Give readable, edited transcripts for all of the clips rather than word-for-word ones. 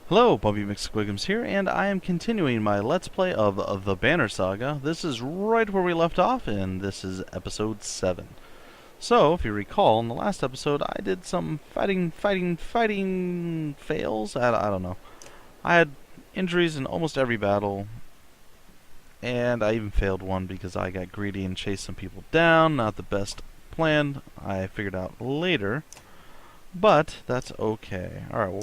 Hello, Bumpy McSquigums here, and I am continuing my Let's Play of the Banner Saga. This is right where we left off, and this is episode 7. So, if you recall, in the last episode, I did some fighting fails. I don't know. I had injuries in almost every battle, and I even failed one because I got greedy and chased some people down. Not the best plan, I figured out later. But that's okay. All right. Well,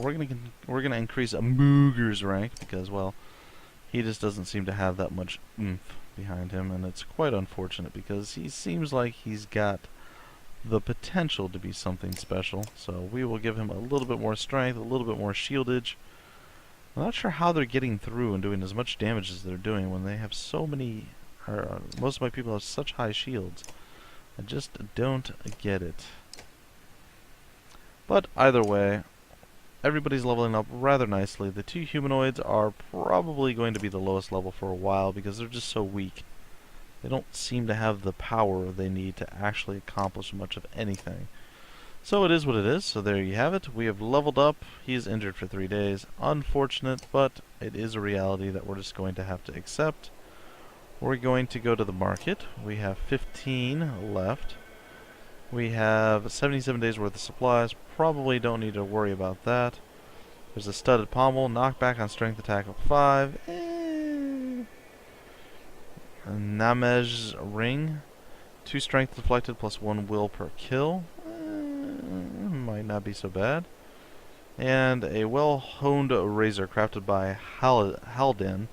we're gonna increase a Mooger's rank because, well, he just doesn't seem to have that much oomph behind him, and it's quite unfortunate because he seems like he's got the potential to be something special. So we will give him a little bit more strength, a little bit more shieldage. I'm not sure how they're getting through and doing as much damage as they're doing when they have so many. Or most of my people have such high shields. I just don't get it. But either way, everybody's leveling up rather nicely. The two humanoids are probably going to be the lowest level for a while because they're just so weak. They don't seem to have the power they need to actually accomplish much of anything. So it is what it is. So there you have it. We have leveled up. He's injured for 3 days. Unfortunate, but it is a reality that we're just going to have to accept. We're going to go to the market. We have 15 left. We have 77 days worth of supplies. Probably don't need to worry about that. There's a studded pommel. Knockback on strength attack of 5. A Namej ring. 2 strength deflected plus 1 will per kill. Might not be so bad. And a well-honed razor crafted by Halden.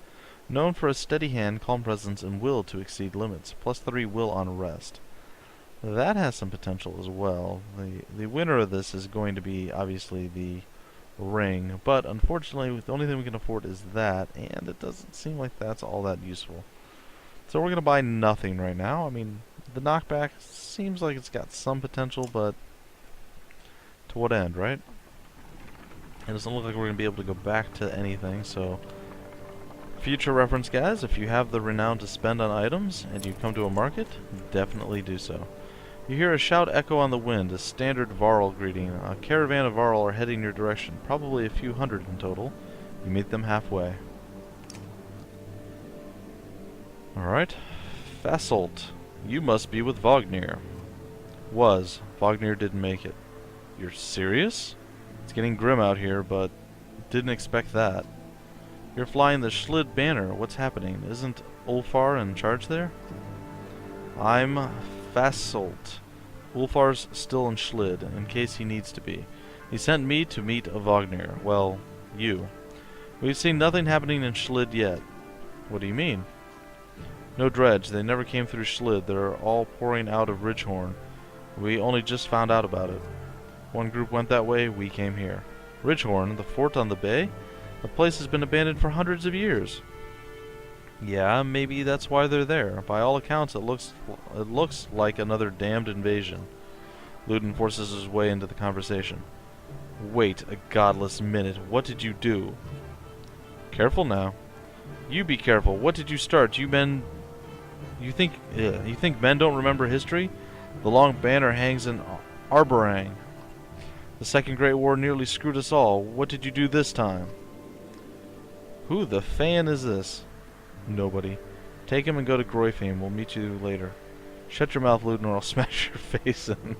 Known for a steady hand, calm presence, and will to exceed limits. Plus 3 will on rest. That has some potential as well. The winner of this is going to be, obviously, the ring. But, unfortunately, the only thing we can afford is that, and it doesn't seem like that's all that useful. So we're going to buy nothing right now. I mean, the knockback seems like it's got some potential, but to what end, right? It doesn't look like we're going to be able to go back to anything, so future reference, guys, if you have the renown to spend on items and you come to a market, definitely do so. You hear a shout echo on the wind, a standard Varl greeting. A caravan of Varl are heading your direction, probably a few hundred in total. You meet them halfway. Alright. Fasolt. You must be with Vognir. Vognir didn't make it. You're serious? It's getting grim out here, but didn't expect that. You're flying the Schlid banner. What's happening? Isn't Ulfar in charge there? I'm Fasolt. Ulfar's still in Schlid, in case he needs to be. He sent me to meet a Vognir. Well, you. We've seen nothing happening in Schlid yet. What do you mean? No dredge. They never came through Schlid. They're all pouring out of Ridgehorn. We only just found out about it. One group went that way, we came here. Ridgehorn, the fort on the bay? The place has been abandoned for hundreds of years. Yeah, maybe that's why they're there. By all accounts, it looks like another damned invasion. Ludin forces his way into the conversation. Wait a godless minute. What did you do? Careful now. You be careful. What did you start? You think men don't remember history? The long banner hangs in Arborang. The Second Great War nearly screwed us all. What did you do this time? Who the fan is this? Nobody. Take him and go to Grofheim. We'll meet you later. Shut your mouth, Ludin, or I'll smash your face in.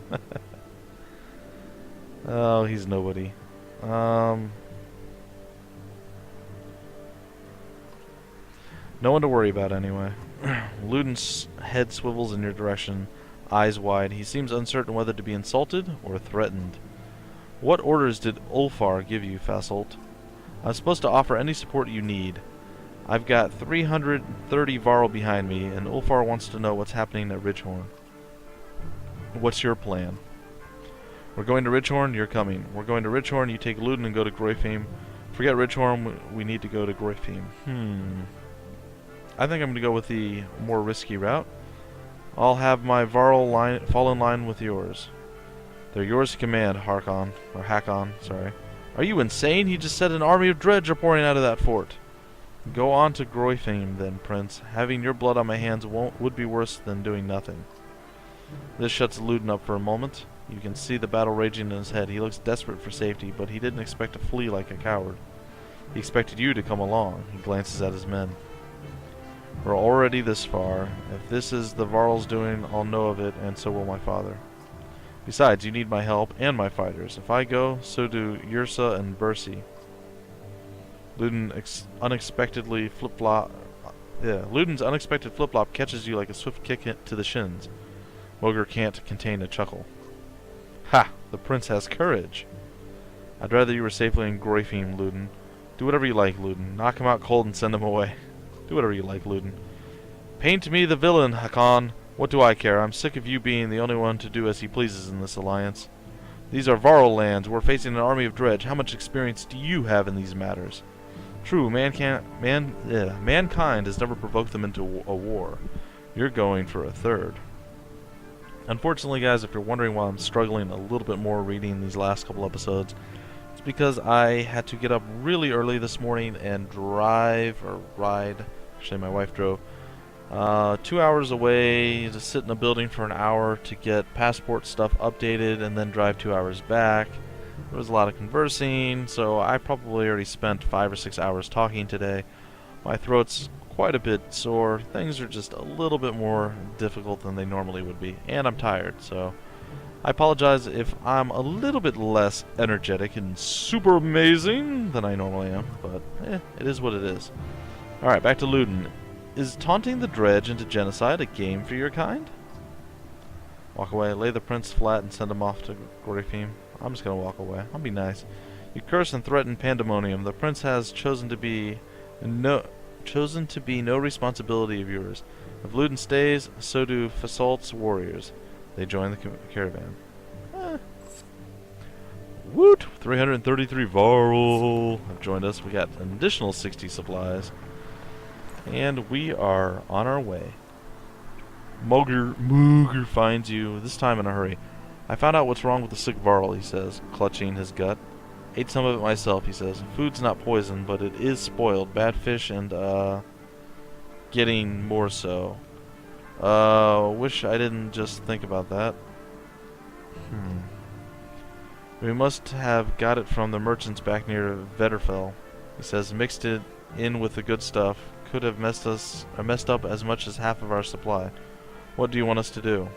Oh, he's nobody. No one to worry about anyway. Ludin's head swivels in your direction, eyes wide. He seems uncertain whether to be insulted or threatened. What orders did Ulfar give you, Fasolt? I'm supposed to offer any support you need. I've got 330 Varl behind me, and Ulfar wants to know what's happening at Ridgehorn. What's your plan? We're going to Ridgehorn, you're coming. We're going to Ridgehorn, you take Ludin and go to Grofheim. Forget Ridgehorn, we need to go to Grofheim. I think I'm going to go with the more risky route. I'll have my Varl fall in line with yours. They're yours to command, Hakon, sorry. Are you insane? He just said an army of dredge are pouring out of that fort. Go on to Grofheim, then, Prince. Having your blood on my hands would be worse than doing nothing. This shuts Ludin up for a moment. You can see the battle raging in his head. He looks desperate for safety, but he didn't expect to flee like a coward. He expected you to come along. He glances at his men. We're already this far. If this is the Varl's doing, I'll know of it, and so will my father. Besides, you need my help and my fighters. If I go, so do Yrsa and Bersi. Ludin's unexpected flip-flop catches you like a swift kick to the shins. Mogr can't contain a chuckle. Ha! The prince has courage. I'd rather you were safely in Grofheim, Ludin. Do whatever you like, Ludin. Knock him out cold and send him away. Do whatever you like, Ludin. Paint me the villain, Hakon. What do I care? I'm sick of you being the only one to do as he pleases in this alliance. These are Varl lands. We're facing an army of dredge. How much experience do you have in these matters? True, mankind has never provoked them into a war. You're going for a third. Unfortunately, guys, if you're wondering why I'm struggling a little bit more reading these last couple episodes, it's because I had to get up really early this morning and ride, actually my wife drove, 2 hours away to sit in a building for an hour to get passport stuff updated and then drive 2 hours back. There was a lot of conversing, so I probably already spent 5 or 6 hours talking today. My throat's quite a bit sore. Things are just a little bit more difficult than they normally would be, and I'm tired, so I apologize if I'm a little bit less energetic and super amazing than I normally am, but it is what it is. Alright, back to Ludin. Is taunting the dredge into genocide a game for your kind? Walk away, lay the prince flat and send him off to Grofheim. I'm just gonna walk away. I'll be nice. You curse and threaten pandemonium. The prince has chosen to be no responsibility of yours. If Ludin stays, so do Fasolt's warriors. They join the caravan. Woot! 333 Varl have joined us. We got an additional 60 supplies. And we are on our way. Mogr finds you, this time in a hurry. I found out what's wrong with the sick Varl, he says, clutching his gut. Ate some of it myself, he says. Food's not poison, but it is spoiled. Bad fish and, getting more so. Wish I didn't just think about that. We must have got it from the merchants back near Vetterfell. He says, mixed it in with the good stuff. Could have messed up as much as half of our supply. What do you want us to do?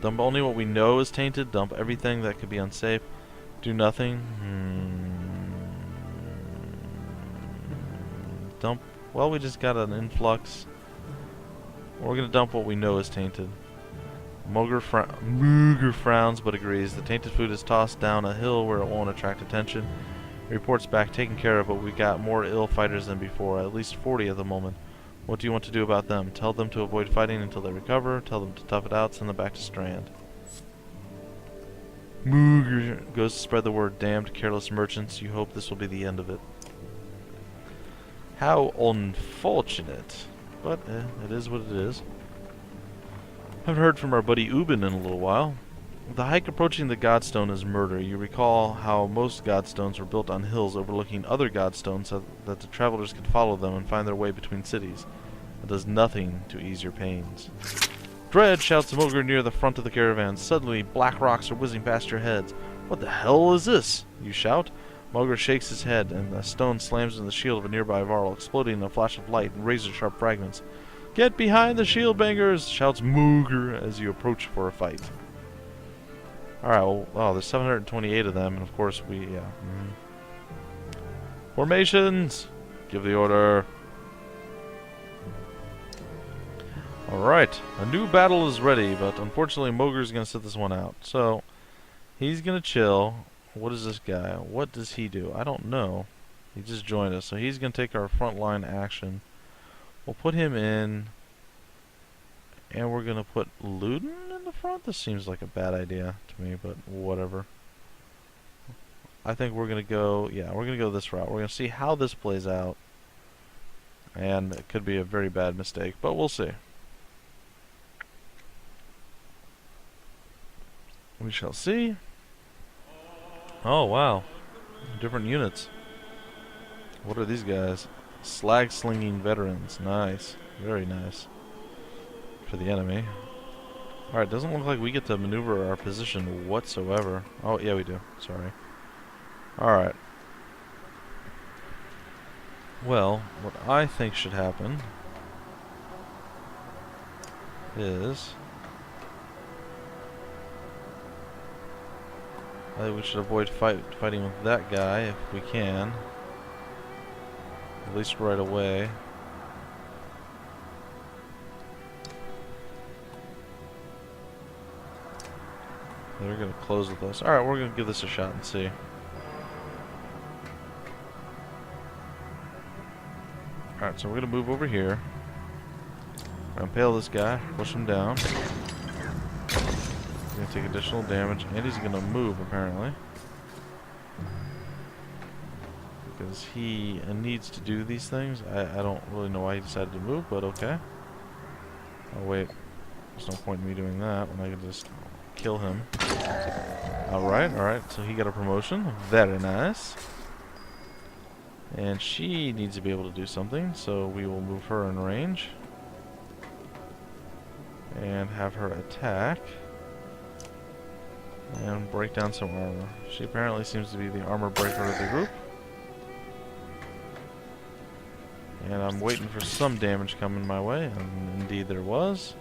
Dump only what we know is tainted. Dump everything that could be unsafe. Do nothing. Dump. Well, we just got an influx. We're gonna dump what we know is tainted. Mogr frowns but agrees. The tainted food is tossed down a hill where it won't attract attention. He reports back, taken care of, but we got more ill fighters than before. At least 40 at the moment. What do you want to do about them? Tell them to avoid fighting until they recover. Tell them to tough it out. Send them back to Strand. Mogr goes to spread the word. Damned careless merchants. You hope this will be the end of it. How unfortunate. But it is what it is. Haven't heard from our buddy Ubin in a little while. The hike approaching the Godstone is murder. You recall how most Godstones were built on hills overlooking other Godstones so that the travelers could follow them and find their way between cities. It does nothing to ease your pains. Dredge, shouts Mogr near the front of the caravan. Suddenly, black rocks are whizzing past your heads. What the hell is this? You shout. Mogr shakes his head, and a stone slams into the shield of a nearby Varl, exploding in a flash of light and razor-sharp fragments. Get behind the shield bangers! Shouts Mogr as you approach for a fight. Alright, well, oh, there's 728 of them, and of course Formations! Give the order. Alright, a new battle is ready, but unfortunately Mogr's gonna sit this one out. So, he's gonna chill. What is this guy? What does he do? I don't know. He just joined us, so he's gonna take our frontline action. We'll put him in, and we're gonna put Ludin in the front? This seems like a bad idea to me, but whatever. I think we're gonna go, yeah, we're gonna go this route. We're gonna see how this plays out, and it could be a very bad mistake, but we'll see. We shall see. Oh, wow. Different units. What are these guys? Slag-slinging veterans. Nice. Very nice. For the enemy. Alright, doesn't look like we get to maneuver our position whatsoever. Oh, yeah, we do. Sorry. Alright. Well, what I think should happen is I think we should avoid fighting with that guy if we can. At least right away. They're gonna close with us. Alright, we're gonna give this a shot and see. Alright, so we're gonna move over here. We're gonna impale this guy, push him down. He's gonna take additional damage, and he's gonna move apparently. Because he needs to do these things. I don't really know why he decided to move, but okay. Oh wait, there's no point in me doing that when I can just kill him. Alright, so he got a promotion. Very nice. And she needs to be able to do something, so we will move her in range. And have her attack. And break down some armor. She apparently seems to be the armor breaker of the group. And I'm waiting for some damage coming my way, and indeed there was.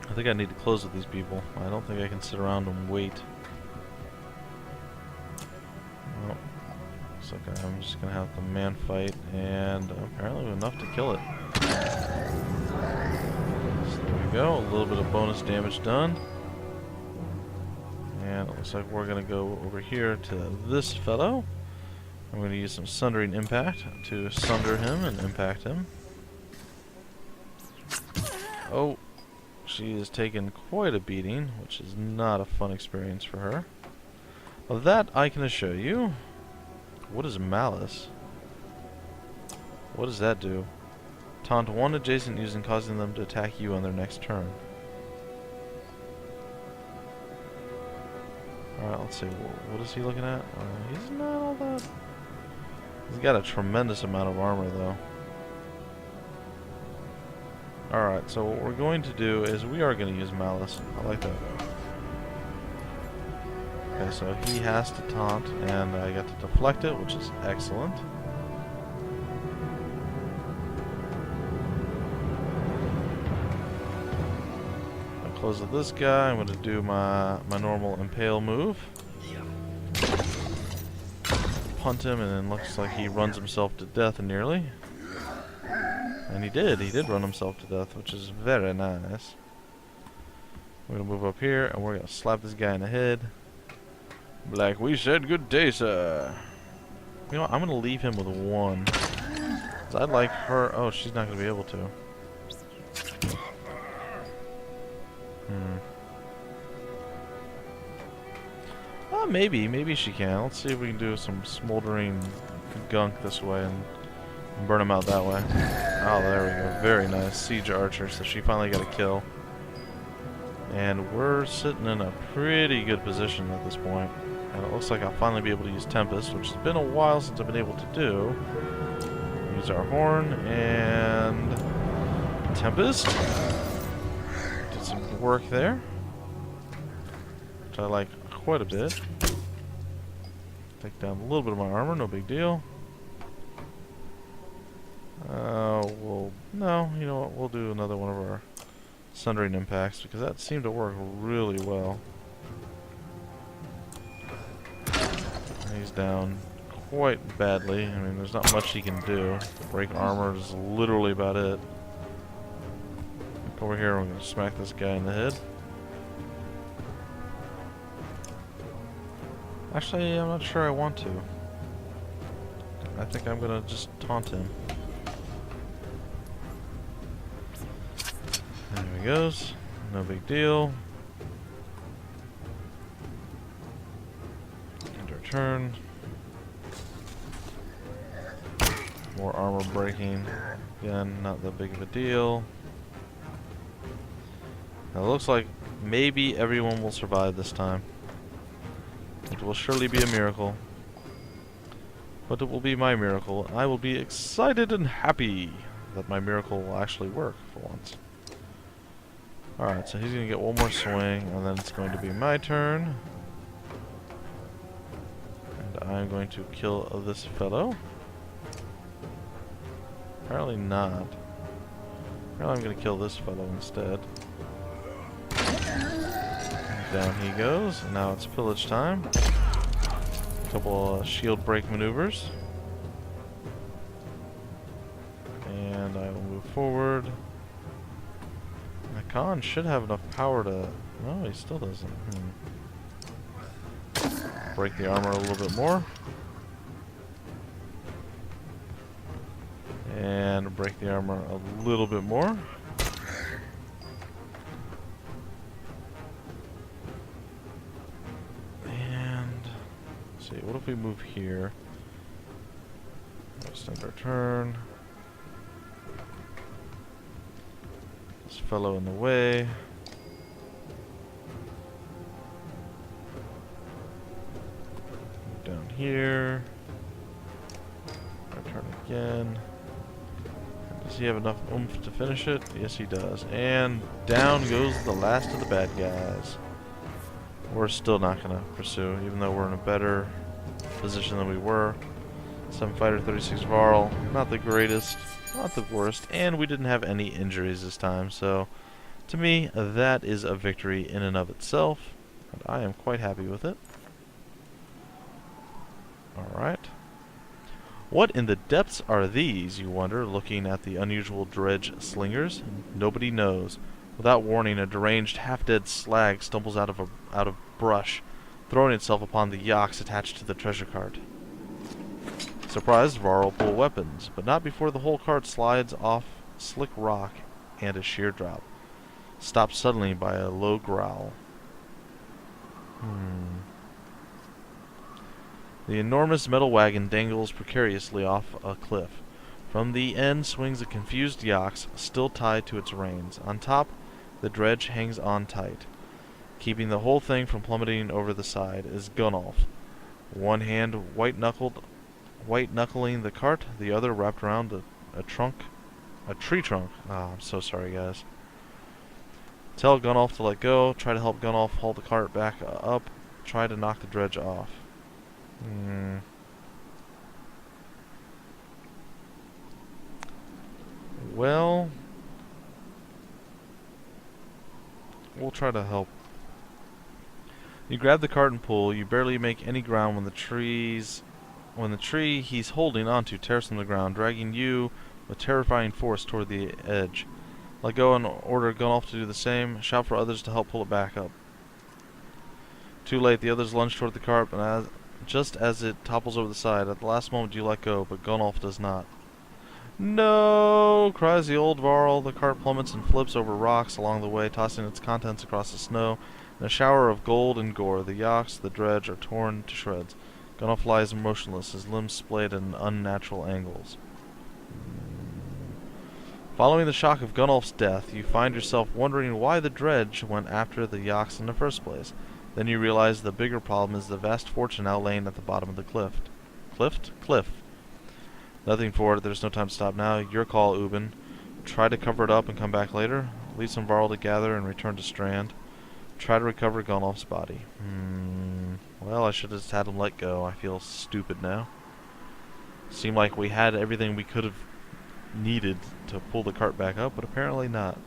I think I need to close with these people. I don't think I can sit around and wait. Well, looks like I'm just gonna have to man fight, and apparently enough to kill it. So there we go, a little bit of bonus damage done. And it looks like we're gonna go over here to this fellow. I'm going to use some Sundering Impact to sunder him and impact him. Oh, she has taken quite a beating, which is not a fun experience for her. Of that I can assure you. What is Malice? What does that do? Taunt one adjacent using causing them to attack you on their next turn. Alright, let's see. What is he looking at? He's not all that... He's got a tremendous amount of armor, though. Alright, so what we're going to do is we are going to use Malice. I like that. Okay, so he has to taunt, and I get to deflect it, which is excellent. I close with this guy. I'm going to do my normal impale move. Punt him, and then looks like he runs himself to death nearly. And he did run himself to death, which is very nice. We're gonna move up here, and we're gonna slap this guy in the head. Like we said, good day, sir. You know what, I'm gonna leave him with one. 'Cause I'd like her, oh, she's not gonna be able to. Maybe she can. Let's see if we can do some smoldering gunk this way and burn him out that way. Oh, there we go. Very nice. Siege archer, so she finally got a kill. And we're sitting in a pretty good position at this point. And it looks like I'll finally be able to use Tempest, which has been a while since I've been able to do. Use our horn and... Tempest. Did some work there, which I like quite a bit. Take down a little bit of my armor, no big deal. No, you know what, we'll do another one of our Sundering Impacts, because that seemed to work really well. He's down quite badly. I mean, there's not much he can do. Break armor is literally about it. Over here, we're going to smack this guy in the head. Actually, I'm not sure I want to. I think I'm going to just taunt him. There he goes. No big deal. End our turn. More armor breaking. Again, not that big of a deal. Now, it looks like maybe everyone will survive this time. It will surely be a miracle. But it will be my miracle. I will be excited and happy that my miracle will actually work for once. Alright, so he's going to get one more swing, and then it's going to be my turn. I'm going to kill this fellow. Apparently not. Apparently I'm going to kill this fellow instead. Down he goes. And now it's pillage time. A couple shield break maneuvers. And I will move forward. Hakon should have enough power to... No, he still doesn't. Break the armor a little bit more. And break the armor a little bit more. And... let's see, what if we move here? Extend our turn. This fellow in the way. Down here. Our turn again. Does he have enough oomph to finish it? Yes, he does. And down goes the last of the bad guys. We're still not going to pursue, even though we're in a better position than we were. 7 fighter, 36 Varl. Not the greatest, not the worst. And we didn't have any injuries this time. So, to me, that is a victory in and of itself. And I am quite happy with it. Alright. What in the depths are these, you wonder, looking at the unusual dredge slingers? Nobody knows. Without warning, a deranged, half-dead slag stumbles out of brush, throwing itself upon the yaks attached to the treasure cart. Surprised, Varl pull weapons, but not before the whole cart slides off slick rock and a sheer drop. Stopped suddenly by a low growl. The enormous metal wagon dangles precariously off a cliff. From the end swings a confused yaks, still tied to its reins. On top, the dredge hangs on tight. Keeping the whole thing from plummeting over the side is Gunnulf. One hand white-knuckling the cart, the other wrapped around a tree trunk. Ah, I'm so sorry, guys. Tell Gunnulf to let go. Try to help Gunnulf haul the cart back up. Try to knock the dredge off. Well, we'll try to help. You grab the cart and pull. You barely make any ground when the tree he's holding onto tears from the ground, dragging you with terrifying force toward the edge. Let go and order Gunnulf to do the same. Shout for others to help pull it back up. Too late. The others lunge toward the cart, but just as it topples over the side, at the last moment you let go, but Gunnulf does not. No! Cries the old Varl. The cart plummets and flips over rocks along the way, tossing its contents across the snow. In a shower of gold and gore, the yaks, the dredge, are torn to shreds. Gunnulf lies motionless, his limbs splayed at unnatural angles. Following the shock of Gunnulf's death, you find yourself wondering why the dredge went after the yaks in the first place. Then you realize the bigger problem is the vast fortune now laying at the bottom of the cliff. Cliff. Nothing for it. There's no time to stop now. Your call, Ubin. Try to cover it up and come back later. Leave some Varl to gather and return to Strand. Try to recover Gunnulf's body. Well, I should have just had him let go. I feel stupid now. Seemed like we had everything we could have needed to pull the cart back up, but apparently not.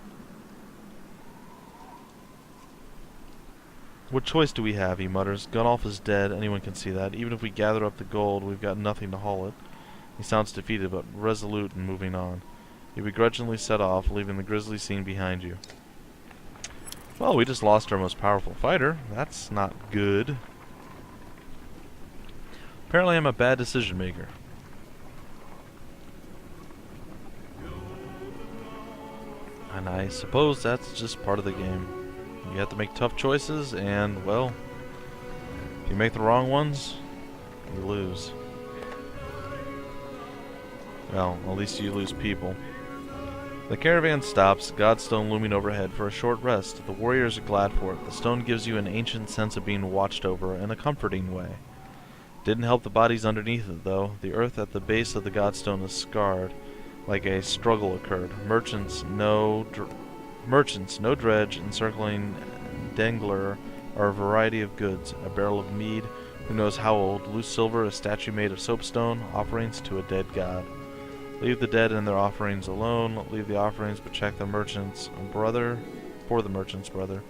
What choice do we have, he mutters. Gunnulf is dead, anyone can see that. Even if we gather up the gold, we've got nothing to haul it. He sounds defeated, but resolute in moving on. You begrudgingly set off, leaving the grisly scene behind you. Well, we just lost our most powerful fighter. That's not good. Apparently I'm a bad decision maker. And I suppose that's just part of the game. You have to make tough choices, and, well, if you make the wrong ones, you lose. Well, at least you lose people. The caravan stops, Godstone looming overhead, for a short rest. The warriors are glad for it. The stone gives you an ancient sense of being watched over in a comforting way. Didn't help the bodies underneath it, though. The earth at the base of the Godstone is scarred, like a struggle occurred. Merchants, no dredge, encircling dangler are a variety of goods. A barrel of mead, Who knows how old? Loose silver, a statue made of soapstone, offerings to a dead god. Leave the dead and their offerings alone. Leave the offerings, but check the merchant's brother. For the merchant's brother.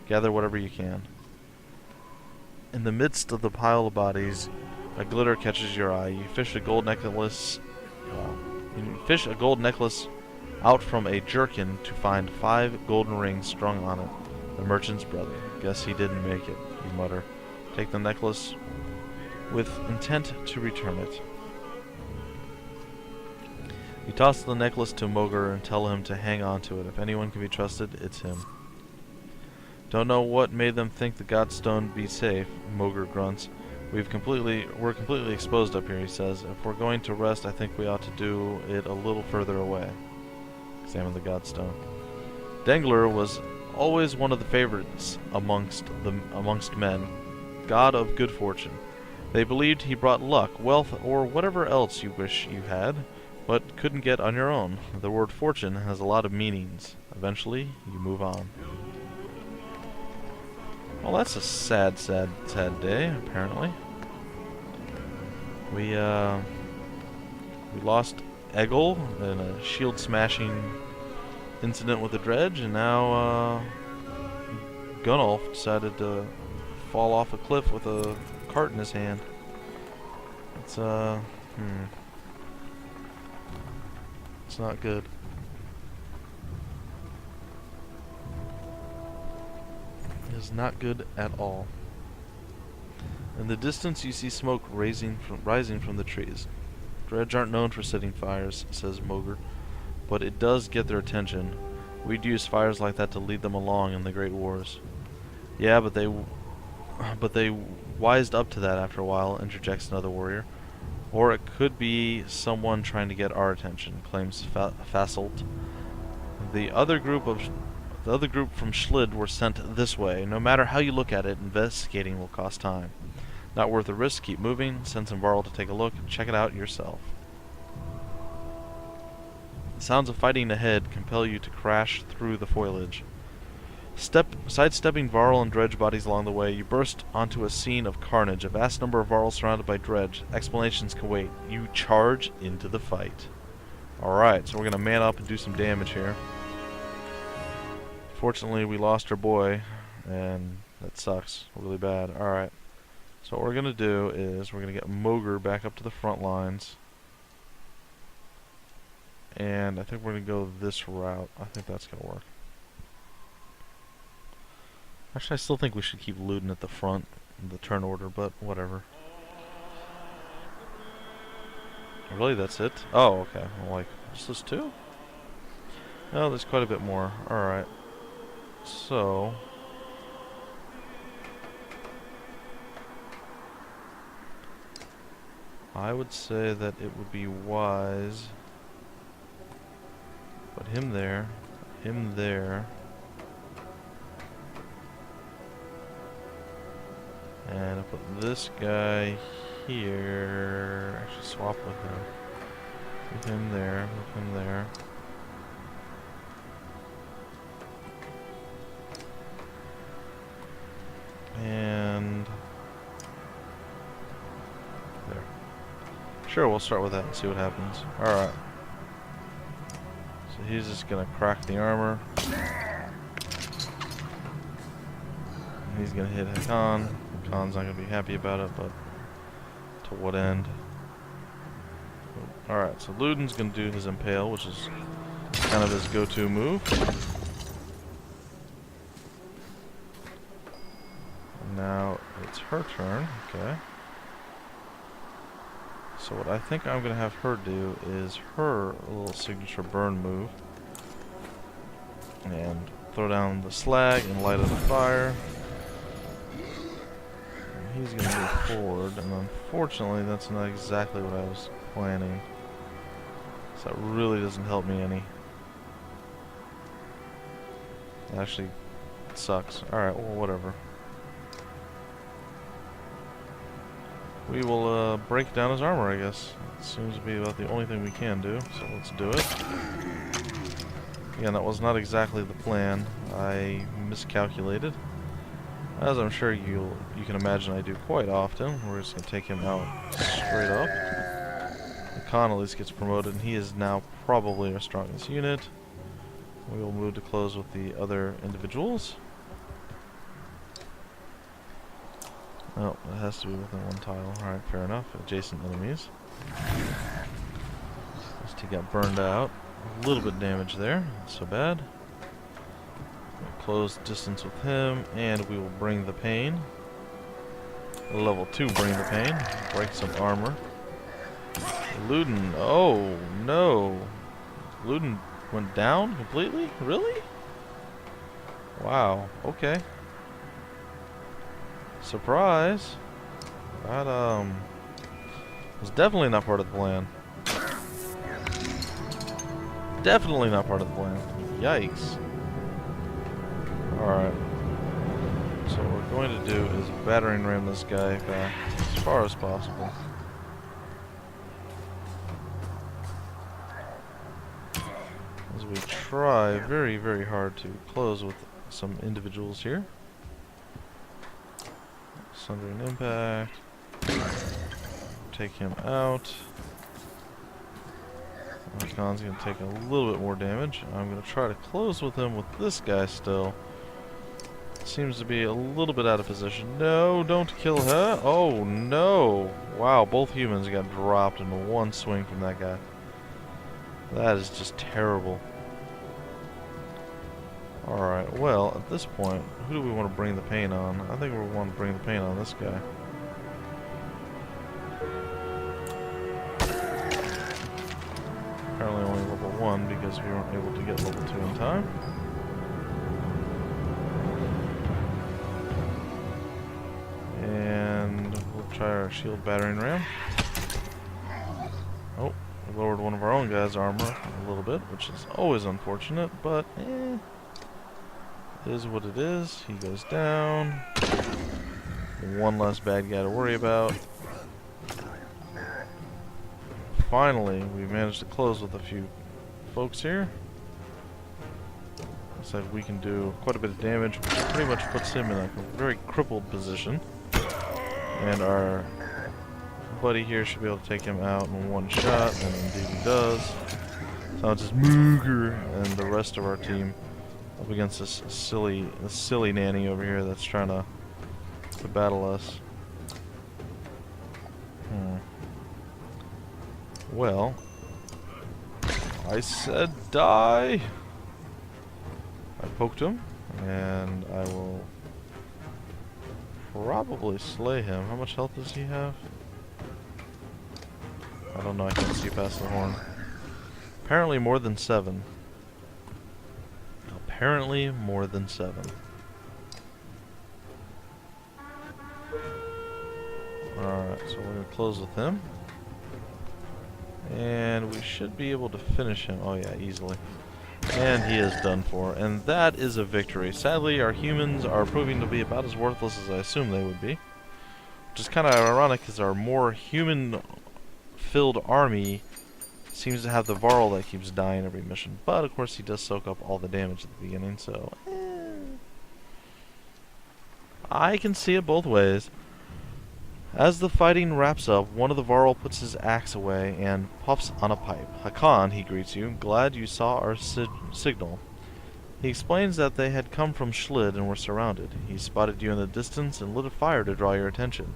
Gather whatever you can. In the midst of the pile of bodies, a glitter catches your eye. You fish a gold necklace. You fish a gold necklace out from a jerkin to find 5 golden rings strung on it. The merchant's brother. Guess he didn't make it, you mutter. Take the necklace with intent to return it. You toss the necklace to Mogr and tell him to hang on to it. If anyone can be trusted, it's him. Don't know what made them think the Godstone be safe, Mogr grunts. We're completely exposed up here, he says. If we're going to rest, I think we ought to do it a little further away. Examine the Godstone. Dengler was always one of the favorites amongst men, god of good fortune. They believed he brought luck, wealth, or whatever else you wish you had, but couldn't get on your own. The word fortune has a lot of meanings. Eventually, you move on. Well, that's a sad day, apparently. We lost Egil in a shield-smashing incident with the dredge, and now, Gunnulf decided to fall off a cliff with a cart in his hand. It's, It's not good. It is not good at all. In the distance you see smoke rising from the trees. Dredge aren't known for setting fires, says Mogr, but it does get their attention. We'd use fires like that to lead them along in the Great Wars. Yeah, but they wised up to that after a while, interjects another warrior. Or it could be someone trying to get our attention, claims Fasselt. The other group from Schlid were sent this way. No matter how you look at it, investigating will cost time. Not worth the risk. Keep moving. Send some Varl to take a look. Check it out yourself. The sounds of fighting ahead compel you to crash through the foliage. Sidestepping Varl and dredge bodies along the way, you burst onto a scene of carnage. A vast number of Varl surrounded by dredge. Explanations can wait. You charge into the fight. Alright, so we're going to man up and do some damage here. Fortunately, we lost our boy, and that sucks really bad. Alright, so what we're going to do is we're going to get Mogr back up to the front lines. And I think we're going to go this route. I think that's going to work. Actually, I still think we should keep Ludin at the front in the turn order, but whatever. Really, that's it? Oh, okay. Well, like, just those 2? No, there's quite a bit more. Alright. So... I would say that it would be wise... Put him there. Him there. And I'll put this guy here. Actually, swap with him. With him there. With him there. And there. Sure, we'll start with that and see what happens. Alright. So he's just gonna crack the armor. And he's gonna hit Hakon. Hakon's not gonna be happy about it, but to what end? Alright, so Ludin's gonna do his impale, which is kind of his go-to move. Now it's her turn, okay. So what I think I'm gonna have her do is her little signature burn move. And throw down the slag and light it on fire. And he's gonna move forward, and unfortunately that's not exactly what I was planning. So that really doesn't help me any. It actually sucks. Alright, well, whatever. We will break down his armor, I guess. It seems to be about the only thing we can do, so let's do it. Again, that was not exactly the plan. I miscalculated. As I'm sure you can imagine I do quite often. We're just going to take him out straight up. Hakon at least gets promoted, and he is now probably our strongest unit. We will move to close with the other individuals. Oh, it has to be within one tile. Alright, fair enough. Adjacent enemies. Just he got burned out. A little bit of damage there. Not so bad. We'll close distance with him, and we will bring the pain. Level 2, bring the pain. Break some armor. Ludin. Oh, no. Ludin went down completely? Really? Wow. Okay. Surprise. That, was definitely not part of the plan. Definitely not part of the plan. Yikes. Alright. So what we're going to do is battering ram this guy back as far as possible. As we try very, very hard to close with some individuals here. Sundering impact. Take him out. Hakon's going to take a little bit more damage. I'm going to try to close with him with this guy still. Seems to be a little bit out of position. No, don't kill her. Oh, no. Wow, both humans got dropped in one swing from that guy. That is just terrible. Alright, well, at this point, who do we want to bring the pain on? I think we want to bring the pain on this guy. Apparently only level 1 because we weren't able to get level 2 in time. And we'll try our shield battering ram. Oh, we lowered one of our own guys' armor a little bit, which is always unfortunate, but it is what it is. He goes down. One less bad guy to worry about. Finally, we managed to close with a few folks here. Looks like we can do quite a bit of damage, which pretty much puts him in a very crippled position. And our buddy here should be able to take him out in one shot, and indeed he does. So it's just Mooger and the rest of our team up against this silly nanny over here that's trying to battle us. Well, I said die. I poked him, and I will probably slay him. How much health does he have? I don't know, I can't see past the horn. Apparently more than 7. Apparently more than 7. Alright, so we're going to close with him. And we should be able to finish him. Oh yeah, easily. And he is done for. And that is a victory. Sadly, our humans are proving to be about as worthless as I assumed they would be. Which is kind of ironic because our more human-filled army seems to have the Varl that keeps dying every mission. But, of course, he does soak up all the damage at the beginning, so I can see it both ways. As the fighting wraps up, one of the Varl puts his axe away and puffs on a pipe. Hakon, he greets you. Glad you saw our signal. He explains that they had come from Schlid and were surrounded. He spotted you in the distance and lit a fire to draw your attention,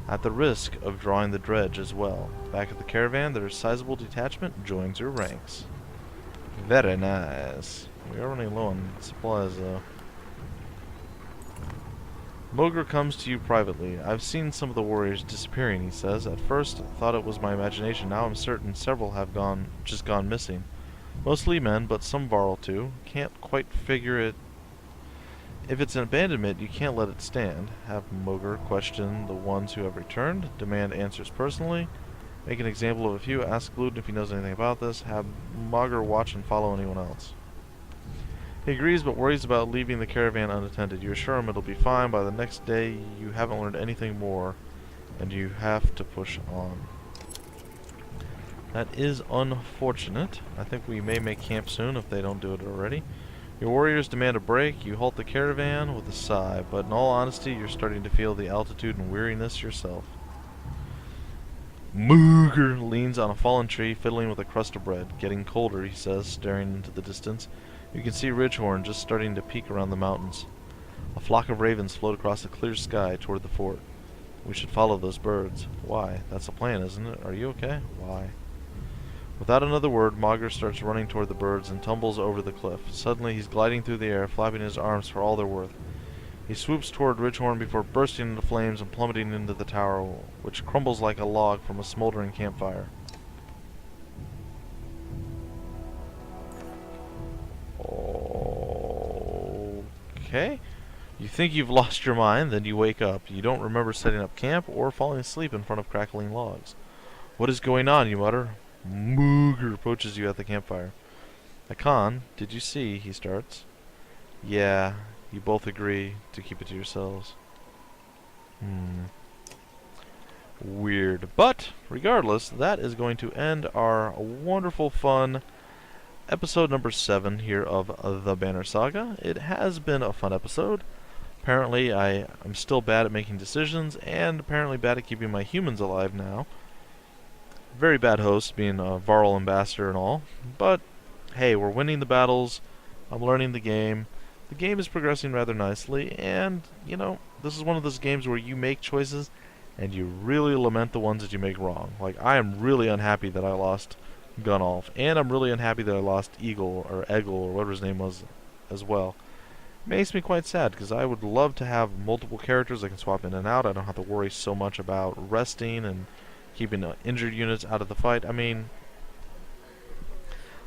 at the risk of drawing the dredge as well. Back at the caravan, their sizable detachment joins your ranks. Very nice. We are running low on supplies, though. Moger comes to you privately. I've seen some of the warriors disappearing, he says. At first, I thought it was my imagination. Now I'm certain several have just gone missing. Mostly men, but some Varl too. Can't quite figure it. If it's an abandonment, you can't let it stand. Have Moger question the ones who have returned. Demand answers personally. Make an example of a few. Ask Ludin if he knows anything about this. Have Moger watch and follow anyone else. He agrees, but worries about leaving the caravan unattended. You assure him it'll be fine. By the next day, you haven't learned anything more, and you have to push on. That is unfortunate. I think we may make camp soon if they don't do it already. Your warriors demand a break. You halt the caravan with a sigh, but in all honesty, you're starting to feel the altitude and weariness yourself. Mooger leans on a fallen tree, fiddling with a crust of bread. Getting colder, he says, staring into the distance. You can see Ridgehorn just starting to peek around the mountains. A flock of ravens float across the clear sky toward the fort. We should follow those birds. Why? That's the plan, isn't it? Are you okay? Why? Without another word, Mogger starts running toward the birds and tumbles over the cliff. Suddenly, he's gliding through the air, flapping his arms for all they're worth. He swoops toward Ridgehorn before bursting into flames and plummeting into the tower, which crumbles like a log from a smoldering campfire. Okay. You think you've lost your mind, then you wake up. You don't remember setting up camp or falling asleep in front of crackling logs. What is going on, you mutter. Mooger approaches you at the campfire. Hakon, did you see? He starts. Yeah, you both agree to keep it to yourselves. Weird. But, regardless, that is going to end our wonderful, fun episode number 7 here of the Banner Saga. It has been a fun episode. Apparently, I'm still bad at making decisions, and apparently bad at keeping my humans alive now. Very bad host, being a Varl ambassador and all. But, hey, we're winning the battles. I'm learning the game. The game is progressing rather nicely, and, you know, this is one of those games where you make choices, and you really lament the ones that you make wrong. Like, I am really unhappy that I lost Gunnulf, and I'm really unhappy that I lost Eagle, or Eggle, or whatever his name was, as well. It makes me quite sad, because I would love to have multiple characters I can swap in and out. I don't have to worry so much about resting and keeping injured units out of the fight. I mean,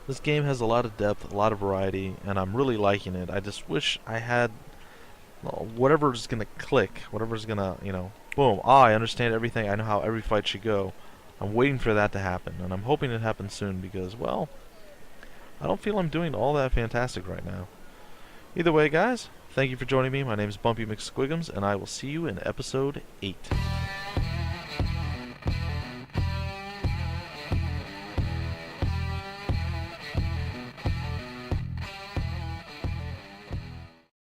this game has a lot of depth, a lot of variety, and I'm really liking it. I just wish I had whatever's going to click, whatever's going to, you know, boom, I understand everything, I know how every fight should go. I'm waiting for that to happen, and I'm hoping it happens soon because, well, I don't feel I'm doing all that fantastic right now. Either way, guys, thank you for joining me. My name is Bumpy McSquigums, and I will see you in episode 8.